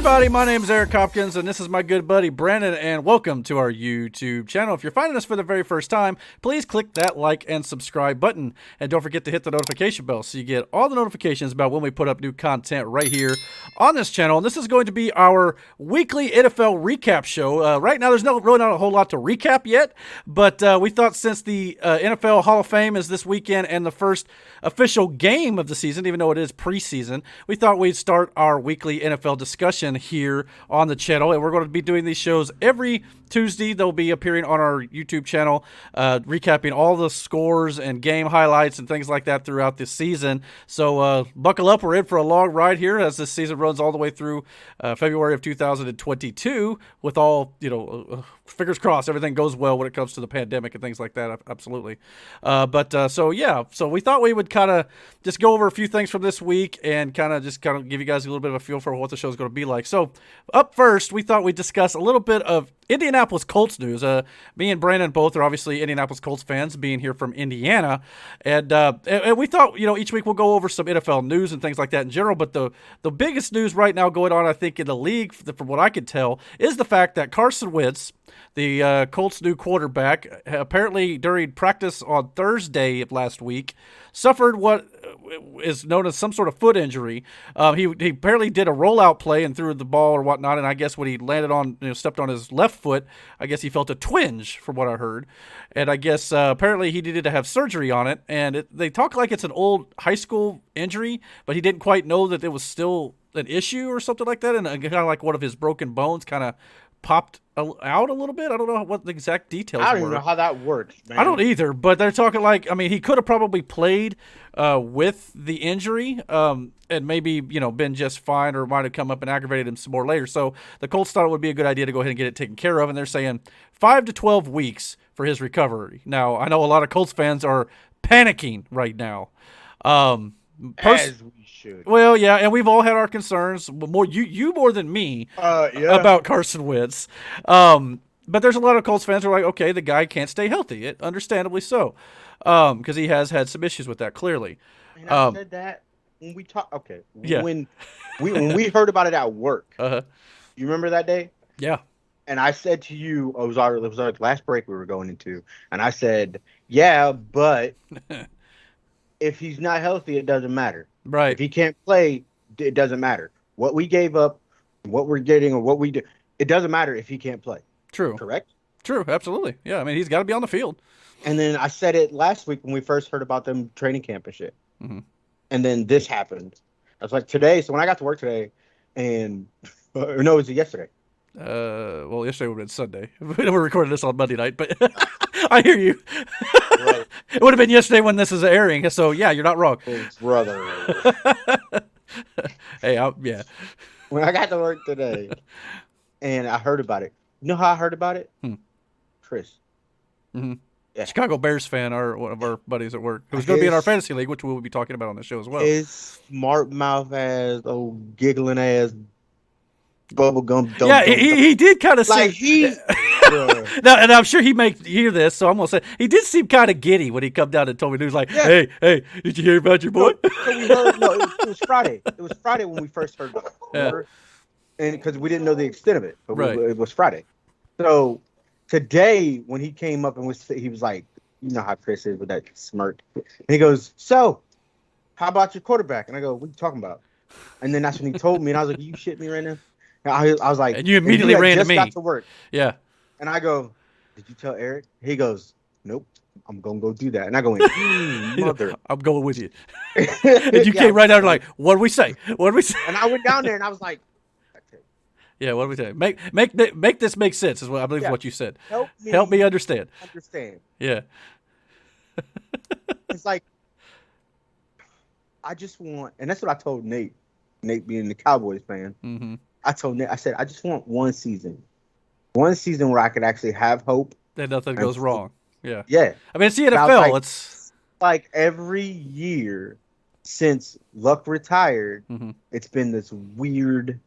everybody, my name is Eric Hopkins, and this is my good buddy Brandon, and welcome to our YouTube channel. If you're finding us for the very first time, please click that like and subscribe button, and don't forget to hit the notification bell so you get all the notifications about when we put up new content right here on this channel. And this is going to be our weekly NFL recap show. Right now, there's really not a whole lot to recap yet, but we thought since the NFL Hall of Fame is this weekend and the first official game of the season, even though it is preseason, we thought we'd start our weekly NFL discussion here on the channel, and we're going to be doing these shows every Tuesday. They'll be appearing on our YouTube channel, recapping all the scores and game highlights and things like that throughout this season. So buckle up, we're in for a long ride here as this season runs all the way through February of 2022 with all, fingers crossed everything goes well when it comes to the pandemic and things like that. Absolutely. So we thought we would kind of just go over a few things from this week and kind of give you guys a little bit of a feel for what the show is going to be like. So up first, we thought we'd discuss a little bit of Indianapolis Colts news. Me and Brandon both are obviously Indianapolis Colts fans, being here from Indiana, and we thought each week we'll go over some NFL news and things like that in general. But the biggest news right now going on, I think, in the league, from what I could tell, is the fact that Carson Wentz, the Colts' new quarterback, apparently during practice on Thursday of last week, suffered what is known as some sort of foot injury. He apparently did a rollout play and threw the ball or whatnot, and I guess when he landed on, stepped on his left foot, I guess he felt a twinge, from what I heard. And I guess apparently he needed to have surgery on it, and they talk like it's an old high school injury, but he didn't quite know that it was still an issue or something like that, and kind of like one of his broken bones kind of popped out a little bit. I don't know what the exact details were. I don't even know how that works, man. I don't either, but they're talking like, he could have probably played with the injury and maybe, been just fine, or might have come up and aggravated him some more later. So the Colts thought it would be a good idea to go ahead and get it taken care of, and they're saying 5 to 12 weeks for his recovery. Now, I know a lot of Colts fans are panicking right now. As we should. Well, yeah, and we've all had our concerns, more you more than me, about Carson Wentz. But there's a lot of Colts fans who are like, okay, the guy can't stay healthy, understandably so, because he has had some issues with that, clearly. And I said that when we talked. Okay, yeah. when we heard about it at work. You remember that day? Yeah. And I said to you, it was our last break we were going into, and I said, yeah, but if he's not healthy, it doesn't matter. Right. If he can't play, it doesn't matter. What we gave up, what we're getting, or what we do, it doesn't matter if he can't play. True. Correct? True, absolutely. Yeah, he's got to be on the field. And then I said it last week when we first heard about them training camp and shit. Mm-hmm. And then this happened. I was like, today, so when I got to work today, and, no, was it yesterday? Well, yesterday would have been Sunday. We're recording this on Monday night, but I hear you. Right. It would have been yesterday when this is airing, so yeah, you're not wrong. Brother. Hey, yeah. When I got to work today, and I heard about it. You know how I heard about it? Chris. Mm-hmm. Yeah. Chicago Bears fan, one of our buddies at work, who's going to be in our fantasy league, which we'll be talking about on the show as well. His smart mouth ass, old giggling ass, bubblegum. Yeah, he did kind of like say. Now, and I'm sure he may hear this, so I'm going to say he did seem kind of giddy when he come down and told me. He was like, hey, did you hear about your boy? It was Friday. It was Friday when we first heard about it. Remember? And because we didn't know the extent of it, but right. It was Friday. So today, when he came up and he was like, you know how Chris is with that smirk. And he goes, so, how about your quarterback? And I go, what are you talking about? And then that's when he told me, and I was like, you shit me right now? And I was like, and you immediately ran to me. Got to work. Yeah. And I go, did you tell Eric? He goes, nope. I'm going to go do that. And I go, mother. I'm going with you. And you came right out like, what do we say? What do we say? And I went down there and I was like, okay. Yeah, what do we say? Make this make sense is what I believe is what you said. Help me understand. Yeah. It's like, I just want, and that's what I told Nate. Nate being the Cowboys fan. Mm-hmm. I told Nate, I said, I just want one season where I could actually have hope. That nothing goes wrong. Yeah. Yeah. It's the NFL. It's like every year since Luck retired, it's been this weird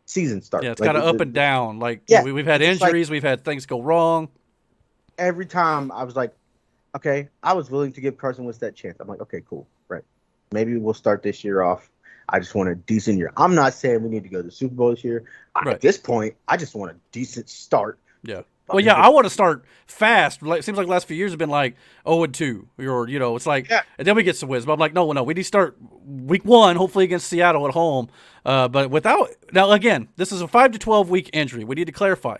season start. Yeah, it's kind of up and down. Like, we've had injuries, we've had things go wrong. Every time I was like, okay, I was willing to give Carson Wentz that chance. I'm like, okay, cool, right. Maybe we'll start this year off. I just want a decent year. I'm not saying we need to go to the Super Bowl this year. Right. At this point, I just want a decent start. Yeah. Well, yeah, I want to start fast. It seems like the last few years have been like 0-2, or it's like, and then we get some wins. But I'm like, no, we need to start week 1, hopefully against Seattle at home. But without now, again, this is a 5 to 12 week injury. We need to clarify.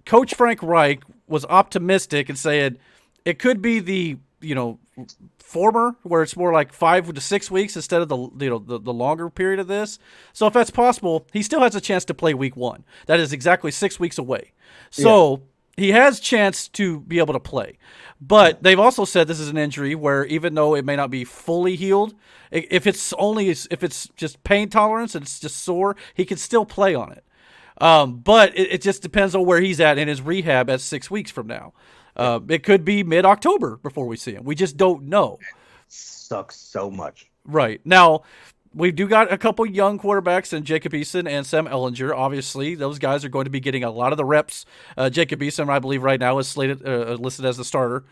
Coach Frank Reich was optimistic and said it could be the former, where it's more like 5 to 6 weeks instead of the longer period of this. So if that's possible, he still has a chance to play week 1. That is exactly 6 weeks away. So he has chance to be able to play. But they've also said this is an injury where even though it may not be fully healed, if it's just pain tolerance and it's just sore, he can still play on it. But it just depends on where he's at in his rehab at 6 weeks from now. It could be mid-October before we see him. We just don't know. It sucks so much. Right. Now, we do got a couple young quarterbacks in Jacob Eason and Sam Ehlinger. Obviously, those guys are going to be getting a lot of the reps. Jacob Eason, I believe, right now is listed as the starter,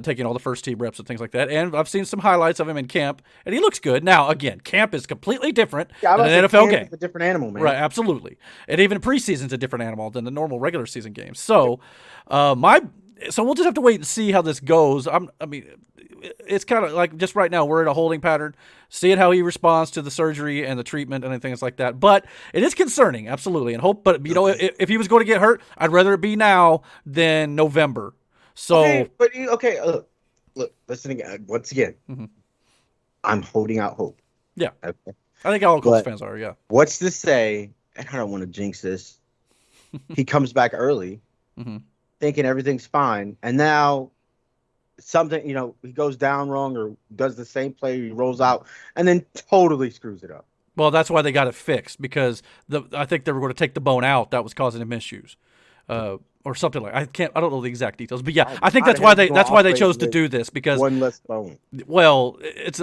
taking all the first-team reps and things like that. And I've seen some highlights of him in camp, and he looks good. Now, again, camp is completely different than an NFL game. It's a different animal, man. Right, absolutely. And even preseason's a different animal than the normal regular season game. So, so we'll just have to wait and see how this goes. It's kind of like just right now we're in a holding pattern, seeing how he responds to the surgery and the treatment and things like that. But it is concerning, absolutely. And hope, but if he was going to get hurt, I'd rather it be now than November. So, look, listen again. Once again, I'm holding out hope. Yeah, okay. I think all Colts fans are. Yeah. What's to say? And I don't want to jinx this. He comes back early, thinking everything's fine, and now something, he goes down wrong or does the same play, he rolls out, and then totally screws it up. Well, that's why they got it fixed, because I think they were going to take the bone out that was causing him issues, or something like. I don't know the exact details, but yeah, I think that's why they chose to do this, because one less bone. Well, it's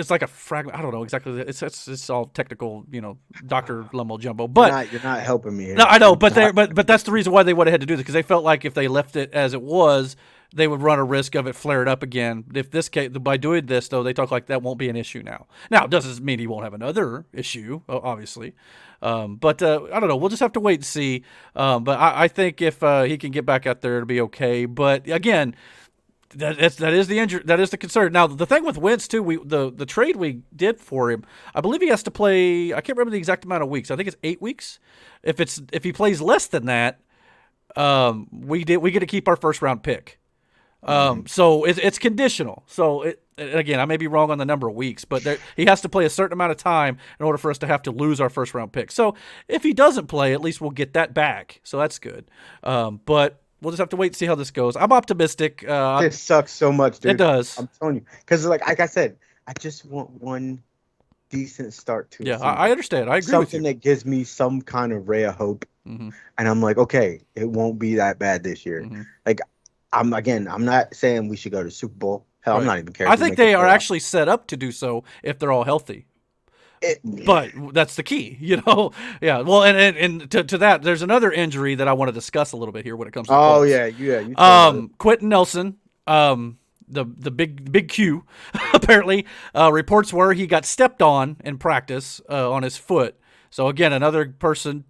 like a fragment. I don't know exactly. It's all technical, Dr. Lumbo Jumbo. But you're not helping me here. No, I know, but that's the reason why they went ahead to do this, because they felt like if they left it as it was, they would run a risk of it flared up again. If this case, by doing this, though, they talk like that won't be an issue now. Now, it doesn't mean he won't have another issue, obviously. But I don't know. We'll just have to wait and see. But I think if he can get back out there, it'll be okay. But again, that is the injury. That is the concern. Now, the thing with Wentz too, the trade we did for him, I believe he has to play. I can't remember the exact amount of weeks. I think it's 8 weeks. If he plays less than that, we get to keep our first round pick. So it's conditional. So again, I may be wrong on the number of weeks, but he has to play a certain amount of time in order for us to have to lose our first round pick. So if he doesn't play, at least we'll get that back. So that's good. But we'll just have to wait and see how this goes. I'm optimistic. It sucks so much, dude. It does. I'm telling you, because like I said, I just want one decent start to it. Yeah, I understand. I agree with you. Something that gives me some kind of ray of hope, and I'm like, okay, it won't be that bad this year. Like. I'm not saying we should go to Super Bowl. Hell, right. I'm not even caring. I think they are actually set up to do so if they're all healthy. But that's the key, Yeah. Well, and to that, there's another injury that I want to discuss a little bit here when it comes to Colts. You Quentin Nelson, the big Q, apparently reports were he got stepped on in practice on his foot. So again, another person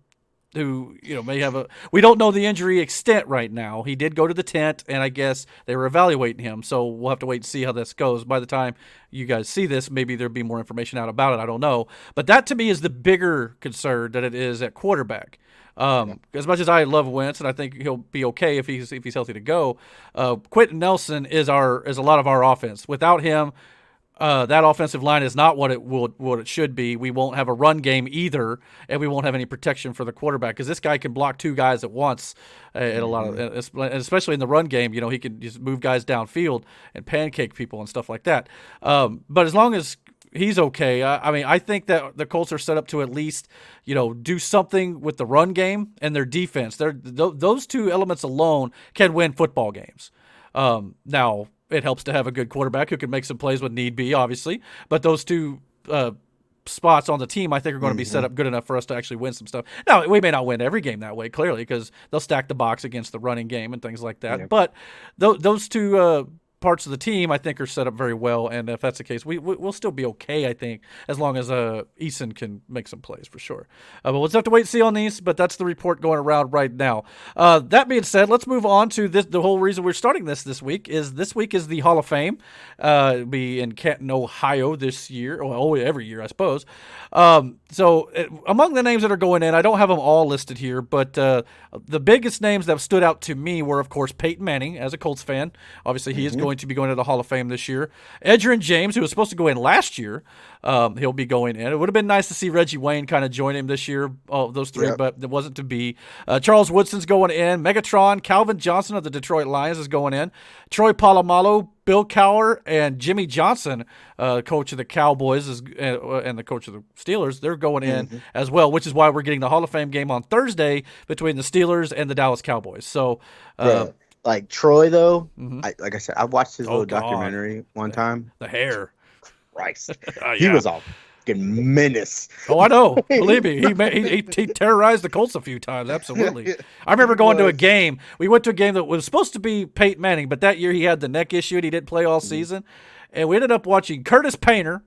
who may have we don't know the injury extent right now. He did go to the tent, and I guess they were evaluating him, so we'll have to wait and see how this goes. By the time you guys see this, maybe there'll be more information out about it. I don't know, but that to me is the bigger concern than it is at quarterback. As much as I love Wentz and I think he'll be okay if he's healthy to go, Quentin Nelson is a lot of our offense. Without him, that offensive line is not what it should be. We won't have a run game either, and we won't have any protection for the quarterback, because this guy can block two guys at once at a lot of, especially in the run game. He can just move guys downfield and pancake people and stuff like that. But as long as he's okay, I think that the Colts are set up to at least do something with the run game and their defense. Those two elements alone can win football games. Now. It helps to have a good quarterback who can make some plays when need be, obviously. But those two spots on the team, I think, are going to be set up good enough for us to actually win some stuff. Now, we may not win every game that way, clearly, because they'll stack the box against the running game and things like that. Yeah. But those two parts of the team, I think, are set up very well. And if that's the case, we'll still be okay, I think, as long as Eason can make some plays for sure. But we'll just have to wait and see on these. But that's the report going around right now. That being said, let's move on to this. The whole reason we're starting this week is the Hall of Fame. It'll be in Canton, Ohio this year. Well, every year, I suppose. So among the names that are going in, I don't have them all listed here, but the biggest names that stood out to me were, of course, Peyton Manning as a Colts fan. Obviously, he is going to be going to the Hall of Fame this year. Edgerrin James, who was supposed to go in last year, he'll be going in. It would have been nice to see Reggie Wayne kind of join him this year, those three, but it wasn't to be. Charles Woodson's going in. Megatron, Calvin Johnson of the Detroit Lions is going in. Troy Polamalu, Bill Cowher, and Jimmy Johnson, coach of the Cowboys and the coach of the Steelers, they're going in as well, which is why we're getting the Hall of Fame game on Thursday between the Steelers and the Dallas Cowboys. So, like Troy, though, like I said, I watched his little documentary one time. The hair. Christ. He was a fucking menace. Oh, I know. Believe me. He terrorized the Colts a few times. Absolutely. I remember going to a game. We went to a game that was supposed to be Peyton Manning, but that year he had the neck issue and he didn't play all season. And we ended up watching Curtis Painter.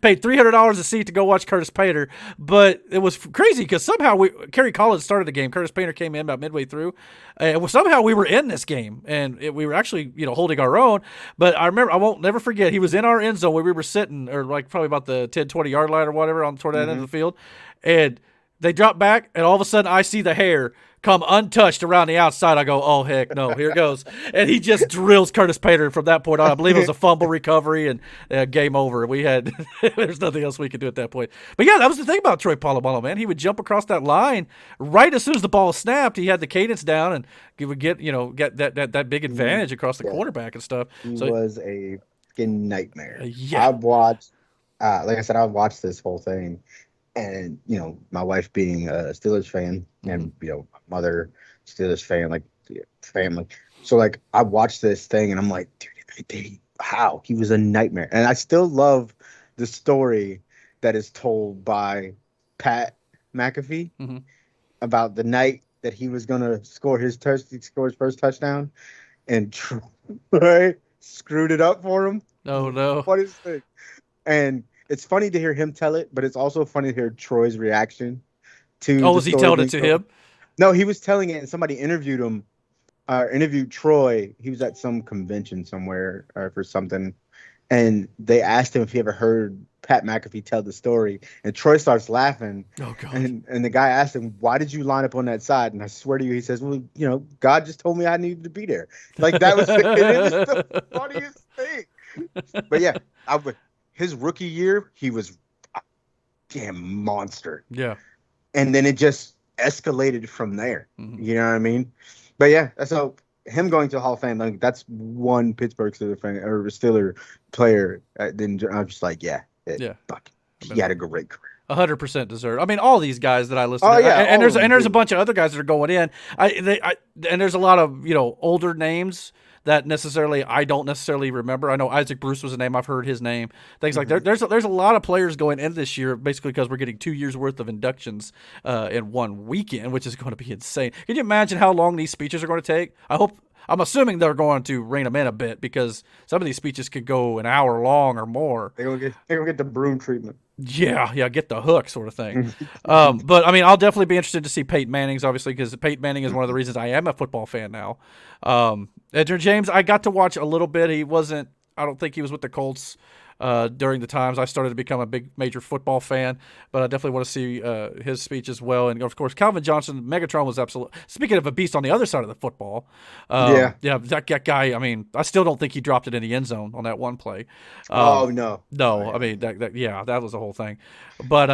Paid $300 a seat to go watch Curtis Painter, but it was crazy because somehow Kerry Collins started the game. Curtis Painter came in about midway through, and somehow we were in this game, and we were actually holding our own. But I remember, I won't never forget, he was in our end zone where we were sitting, or like probably about the 10, 20 yard line or whatever toward that end of the field, and they dropped back, and all of a sudden I see the hair come untouched around the outside. I go, oh, heck no, here it goes. And he just drills Curtis Painter from that point on. I believe it was a fumble recovery and game over. We had – there's nothing else we could do at that point. But, yeah, that was the thing about Troy Polamalu, man. He would jump across that line right as soon as the ball snapped. He had the cadence down, and he would get that big advantage across the quarterback and stuff. He was a fucking nightmare. Yeah. I've watched like I said, I've watched this whole thing. And, my wife being a Steelers fan and, my mother Steelers fan, like family. So, like, I watched this thing and I'm like, dude, how? He was a nightmare. And I still love the story that is told by Pat McAfee about the night that he was going to score his first touchdown and Troy screwed it up for him. Oh, no. What is it? And it's funny to hear him tell it, but it's also funny to hear Troy's reaction to. Oh, was he telling it to him? No, he was telling it, and somebody interviewed him. Interviewed Troy. He was at some convention somewhere for something, and they asked him if he ever heard Pat McAfee tell the story, and Troy starts laughing. Oh God! And the guy asked him, "Why did you line up on that side?" And I swear to you, he says, "Well, God just told me I needed to be there." Like that was it is the funniest thing. But yeah, his rookie year, he was a damn monster. Yeah. And then it just escalated from there. You know what I mean? But yeah, so him going to the Hall of Fame, like, that's one Pittsburgh Steelers fan or Steeler player. Then I'm just like, he had a great career. 100% deserved. I mean, all these guys that I listed, and there's a bunch of other guys that are going in. And there's a lot of older names that I don't necessarily remember. I know Isaac Bruce was a name. I've heard his name. Things like that. There's a lot of players going in this year, basically because we're getting 2 years worth of inductions in one weekend, which is going to be insane. Can you imagine how long these speeches are going to take? I'm assuming they're going to rein them in a bit because some of these speeches could go an hour long or more. They're gonna get the broom treatment. Yeah, get the hook sort of thing. But I mean, I'll definitely be interested to see Peyton Manning's, obviously, because Peyton Manning is one of the reasons I am a football fan now. Edgerrin James, I got to watch a little bit. I don't think he was with the Colts during the times I started to become a big major football fan, but I definitely want to see his speech as well. And of course, Calvin Johnson, Megatron was absolutely, speaking of a beast on the other side of the football. That guy, I mean, I still don't think he dropped it in the end zone on that one play. No, I mean, that was the whole thing. But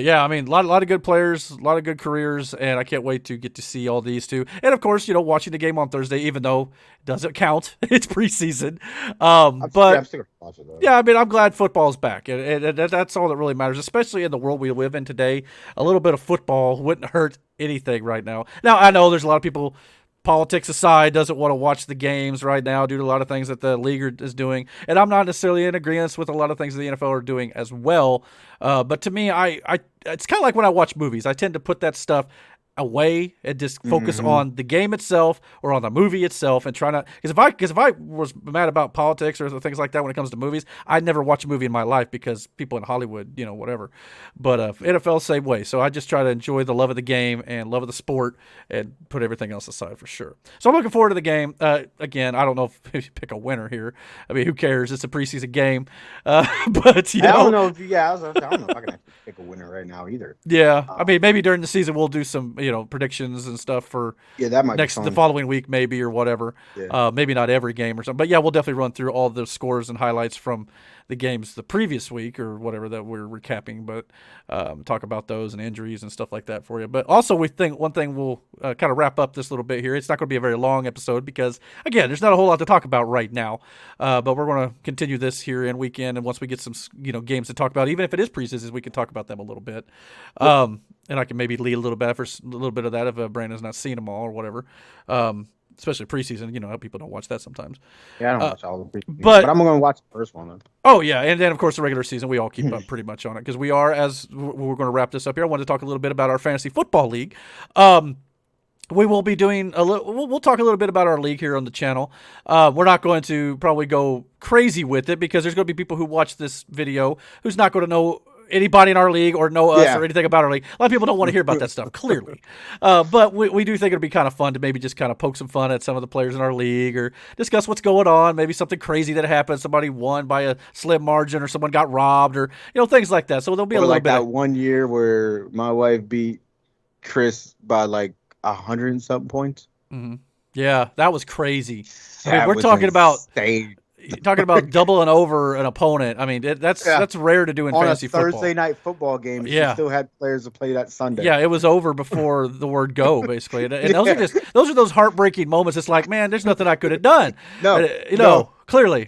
yeah, I mean, a lot of good players, a lot of good careers, and I can't wait to get to see all these too. And of course, watching the game on Thursday, even though it doesn't count, it's preseason. I'm still gonna watch it, though. Yeah, I mean, I'm glad football's back, and that's all that really matters, especially in the world we live in today. A little bit of football wouldn't hurt anything right now. Now, I know there's a lot of people, politics aside, doesn't want to watch the games right now due to a lot of things that the league is doing, and I'm not necessarily in agreement with a lot of things that the NFL are doing as well. But to me, it's kind of like when I watch movies. I tend to put that stuff away and just focus on the game itself or on the movie itself and try not, because if I was mad about politics or things like that when it comes to movies, I'd never watch a movie in my life because people in Hollywood, whatever. But NFL same way. So I just try to enjoy the love of the game and love of the sport and put everything else aside for sure. So I'm looking forward to the game. Again, I don't know if you pick a winner here. I mean, who cares? It's a preseason game. But I don't know if I don't know if I can actually pick a winner right now either. Yeah, I mean, maybe during the season we'll do some predictions and stuff for that might the following week maybe or whatever. Yeah. Maybe not every game or something, but yeah, we'll definitely run through all the scores and highlights from the games the previous week or whatever that we're recapping, but talk about those and injuries and stuff like that for you. But also we think one thing we'll kind of wrap up this little bit here. It's not going to be a very long episode because again, there's not a whole lot to talk about right now. But we're going to continue this here in weekend, and once we get some games to talk about, even if it is preseason, we can talk about them a little bit. And I can maybe lead a little bit of that if Brandon's not seen them all or whatever. Especially preseason, how people don't watch that sometimes. Yeah, I don't watch all the preseason, but I'm going to watch the first one. Though. Oh, yeah, and then, of course, the regular season, we all keep up pretty much on it because we are, as we're going to wrap this up here, I wanted to talk a little bit about our fantasy football league. We will be doing we'll talk a little bit about our league here on the channel. We're not going to probably go crazy with it because there's going to be people who watch this video who's not going to know anybody in our league or know us or anything about our league. A lot of people don't want to hear about that stuff, clearly. But we do think it'll be kind of fun to maybe just kind of poke some fun at some of the players in our league or discuss what's going on, maybe something crazy that happened, somebody won by a slim margin or someone got robbed or, things like that. So there'll be a little like bit that one year where my wife beat Chris by like 100 and something points. Mm-hmm. Yeah, that was crazy. We're talking about doubling over an opponent. I mean, that's rare to do in fantasy football. On a Thursday night football game, she still had players to play that Sunday. Yeah, it was over before the word go, basically. And those are those heartbreaking moments. It's like, man, there's nothing I could have done. No. Clearly.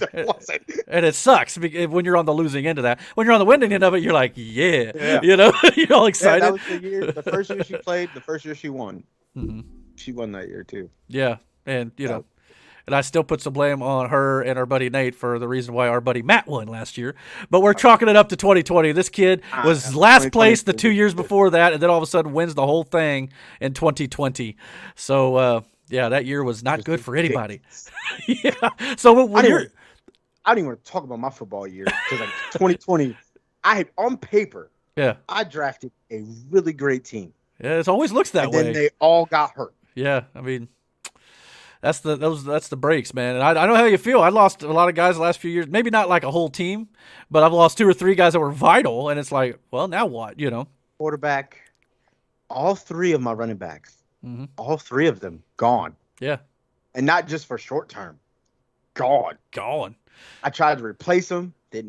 And it sucks when you're on the losing end of that. When you're on the winning end of it, you're like, yeah. You're all excited. That was the first year she played, the first year she won. Mm-hmm. She won that year, too. Yeah, and, and I still put some blame on her and our buddy Nate for the reason why our buddy Matt won last year. But we're chalking it up to 2020. This kid was last place the 2 years before that, and then all of a sudden wins the whole thing in 2020. So, that year was not good for anybody. Yeah. So I don't even want to talk about my football year because 2020, I had on paper, I drafted a really great team. Yeah, it always looks that way. And then they all got hurt. Yeah, I mean, that's the breaks, man. And I know how you feel. I lost a lot of guys the last few years. Maybe not like a whole team, but I've lost 2 or 3 guys that were vital. And it's like, well, now what? Quarterback, all 3 of my running backs, all 3 of them gone. Yeah, and not just for short term, gone. I tried to replace them. That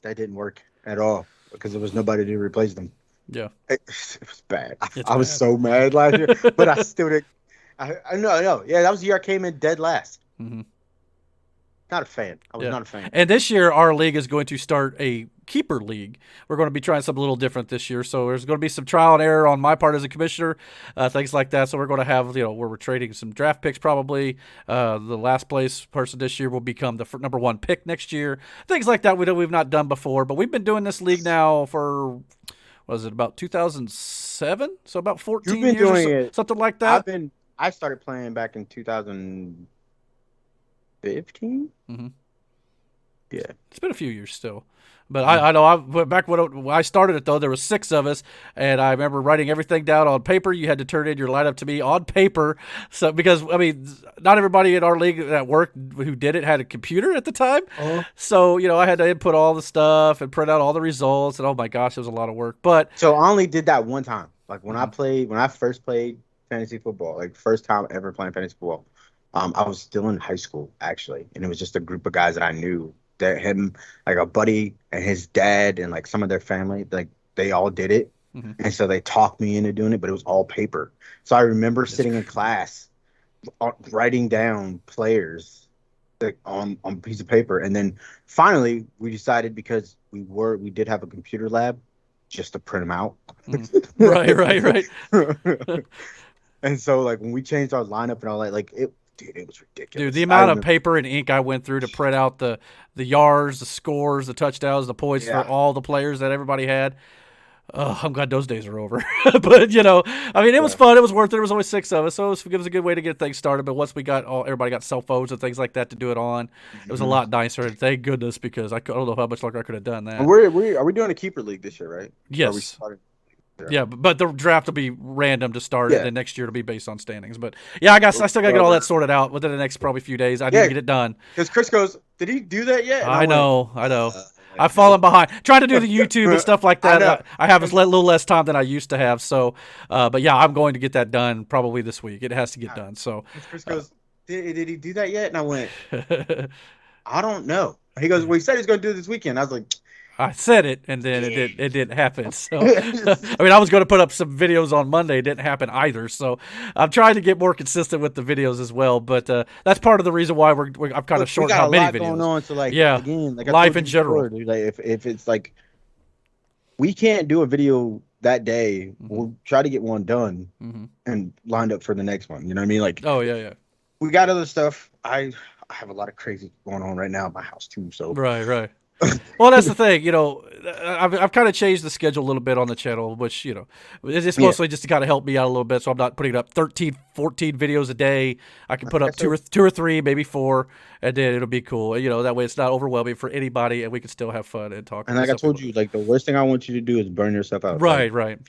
didn't work at all because there was nobody to replace them. Yeah, it was bad. I was so mad last year, but I still didn't. I know. Yeah, that was the year I came in dead last. Mm-hmm. Not a fan. I was not a fan. And this year, our league is going to start a keeper league. We're going to be trying something a little different this year. So there's going to be some trial and error on my part as a commissioner, things like that. So we're going to have, where we're trading some draft picks probably. The last place person this year will become the number 1 pick next year. Things like that we've not done before. But we've been doing this league now for, about 2007? So about 14 years or something like that. I started playing back in 2015. Mm-hmm. Yeah, it's been a few years still, but I know back when I started it though, there was 6 of us, and I remember writing everything down on paper. You had to turn in your lineup to me on paper, so because I mean, not everybody in our league at work who did it had a computer at the time, so I had to input all the stuff and print out all the results, and oh my gosh, it was a lot of work. But so I only did that one time, like when I first played fantasy football, like first time ever playing fantasy football. I was still in high school actually, and it was just a group of guys that I knew. That him, like a buddy and his dad and like some of their family, like they all did it, and so they talked me into doing it. But it was all paper. So I remember sitting in class, writing down players like, on a piece of paper, and then finally we decided because we did have a computer lab, just to print them out. Right. And so like when we changed our lineup and all that, like it was ridiculous. Dude, the amount of paper and ink I went through to print out the yards, the scores, the touchdowns, the points for all the players that everybody had. Oh, I'm glad those days are over. But I mean, it was fun. It was worth it. There was only 6 of us, so it was a good way to get things started. But once we got everybody got cell phones and things like that to do it on, it was a lot nicer. And thank goodness, because I don't know how much longer I could have done that. And are we doing a keeper league this year, right? Yes. Yeah, but the draft will be random to start, and then next year it'll be based on standings. But yeah, I still got to get all that sorted out within the next probably few days. I need to get it done. Because Chris goes, "Did he do that yet?" And I know. I've fallen behind. Trying to do the YouTube and stuff like that. I have a little less time than I used to have. So, but yeah, I'm going to get that done probably this week. It has to get done. So Chris goes, did he do that yet? And I went, I don't know. He goes, well, he said he's going to do it this weekend. I was like, I said it, and then it didn't happen. So, I mean, I was going to put up some videos on Monday. It didn't happen either. So, I'm trying to get more consistent with the videos as well. But that's part of the reason why I'm kind of short how many videos. Going on. So, again, life in general. Before, if it's like we can't do a video that day, we'll try to get one done and lined up for the next one. You know what I mean? Like, oh yeah. We got other stuff. I have a lot of crazy going on right now at my house too. So right. Well, that's the thing, I've kind of changed the schedule a little bit on the channel, which, it's mostly just to kind of help me out a little bit. So I'm not putting up 13, 14 videos a day. I can put up two or three, maybe 4, and then it'll be cool. That way it's not overwhelming for anybody, and we can still have fun and talk. And like I told you, like the worst thing I want you to do is burn yourself out. Right.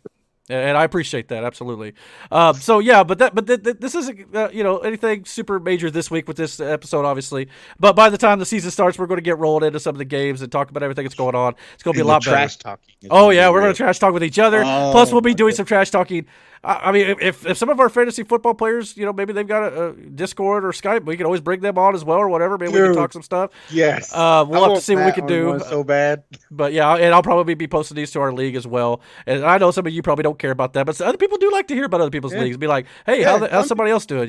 And I appreciate that, absolutely. So yeah, but this isn't anything super major this week with this episode, obviously. But by the time the season starts, we're going to get rolled into some of the games and talk about everything that's going on. It's going to be a lot better. Trash talking. Oh yeah, we're going to trash talk with each other. Plus, we'll be doing some trash talking. I mean, if some of our fantasy football players, maybe they've got a Discord or Skype, we can always bring them on as well or whatever. Maybe we can talk some stuff. Yes. We'll have to see what we can do. So bad. But yeah, and I'll probably be posting these to our league as well. And I know some of you probably don't care about that, but other people do like to hear about other people's leagues. Be like, hey, how's somebody else doing?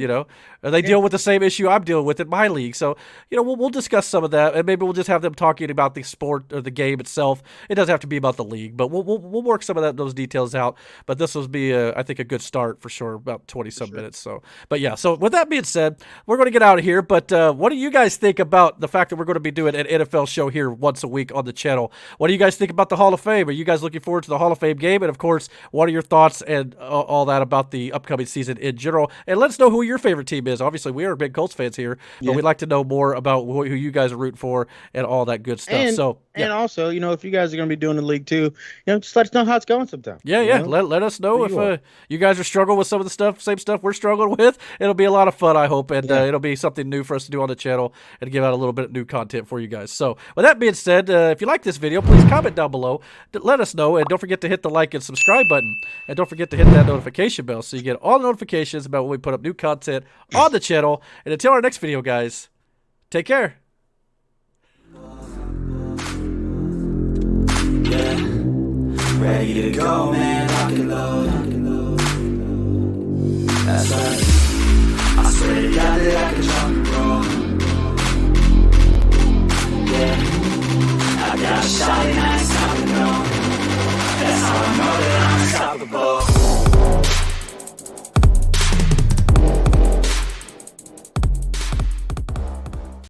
They deal with the same issue I'm dealing with in my league. So we'll discuss some of that, and maybe we'll just have them talking about the sport or the game itself. It doesn't have to be about the league, but we'll work some of those details out. But this will be, I think, a good start for sure. About 20-some minutes. So, but yeah. So with that being said, we're going to get out of here. But what do you guys think about the fact that we're going to be doing an NFL show here once a week on the channel? What do you guys think about the Hall of Fame? Are you guys looking forward to the Hall of Fame game? And of course, what are your thoughts and all that about the upcoming season in general? And let us know who your favorite team is. Obviously, we are big Colts fans here, but we'd like to know more about who you guys are rooting for and all that good stuff. And also, if you guys are going to be doing the league too, just let us know how it's going sometime. Yeah. Let us know if you guys are struggling with some of the same stuff we're struggling with. It'll be a lot of fun, I hope, and it'll be something new for us to do on the channel and give out a little bit of new content for you guys. So, with that being said, if you like this video, please comment down below. Let us know, and don't forget to hit the like and subscribe button, and don't forget to hit that notification bell so you get all the notifications about when we put up new content on the channel. And until our next video, guys, take care. Ready to go, man, lock and load. That's right.